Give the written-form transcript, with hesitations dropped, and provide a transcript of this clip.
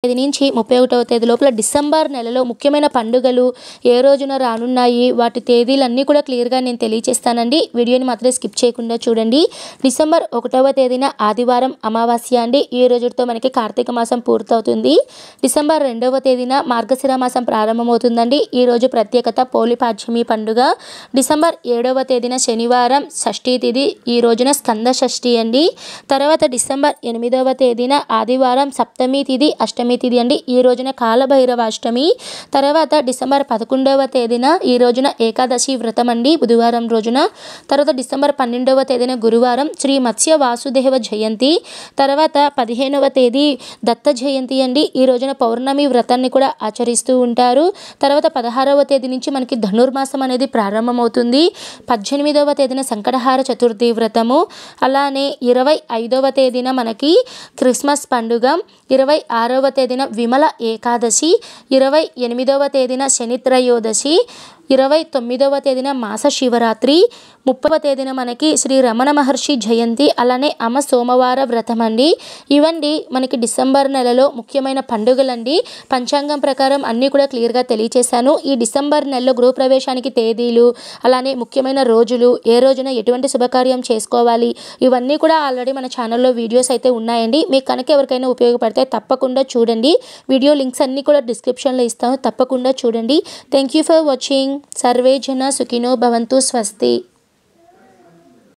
తేదీ నుంచి 31వ తేదీ లోపల డిసెంబర్ నెలలో ముఖ్యమైన పండుగలు ఏ రోజున రానున్నాయి, వాటి తేదీలన్నీ కూడా క్లియర్గా నేను తెలియచేస్తానండి. వీడియోని మాత్రం స్కిప్ చేయకుండా చూడండి. డిసెంబర్ 1వ తేదీన ఆదివారం అమావాస్య అండి. ఈ రోజుతో మనకి కార్తీక మాసం పూర్తవుతుంది. డిసెంబర్ 2వ తేదీన మార్గశిర మాసం ప్రారంభమవుతుందండి. ఈ రోజు ప్రత్యేకత పోలిపాడ్యమి పండుగ. డిసెంబర్ 7వ తేదీన శనివారం షష్ఠీ తిథి. ఈ రోజున స్కంద షష్ఠి అండి. తర్వాత డిసెంబర్ 8వ తేదీన ఆదివారం సప్తమి తిథి అష్టమి తిథి అండి. ఈ రోజున కాలభైరవాష్టమి. తర్వాత డిసెంబర్ 11వ తేదీన ఈ రోజున ఏకాదశి వ్రతం అండి, బుధవారం రోజున. తర్వాత డిసెంబర్ 12వ తేదీన గురువారం శ్రీ మత్స్య వాసుదేవ జయంతి. తర్వాత 15వ తేదీ దత్త జయంతి అండి. ఈ రోజున పౌర్ణమి వ్రతాన్ని కూడా ఆచరిస్తూ ఉంటారు. తర్వాత 16వ తేదీ నుంచి మనకి ధనుర్మాసం అనేది ప్రారంభమవుతుంది. 18వ తేదీన సంకటహార చతుర్థి వ్రతము. అలానే 25వ తేదీన మనకి క్రిస్మస్ పండుగ. 26వ తేదీన విమల ఏకాదశి. 28వ తేదీన శనిత్రయోదశి. 29వ తేదీన మాస శివరాత్రి. 30వ తేదీన మనకి శ్రీ రమణ మహర్షి జయంతి. అలానే అమ సోమవార వ్రతం అండి. ఇవండి మనకి డిసెంబర్ నెలలో ముఖ్యమైన పండుగలండి. పంచాంగం ప్రకారం అన్నీ కూడా క్లియర్గా తెలియచేశాను. ఈ డిసెంబర్ నెలలో గృహప్రవేశానికి తేదీలు, అలానే ముఖ్యమైన రోజులు, ఏ రోజున ఎటువంటి శుభకార్యం చేసుకోవాలి, ఇవన్నీ కూడా ఆల్రెడీ మన ఛానల్లో వీడియోస్ అయితే ఉన్నాయండి. మీకు కనుక ఎవరికైనా ఉపయోగపడితే తప్పకుండా చూడండి. వీడియో లింక్స్ అన్నీ కూడా డిస్క్రిప్షన్లో ఇస్తాను, తప్పకుండా చూడండి. Thank you for watching. Survey జన సుఖినో భవంతు. స్వస్తి.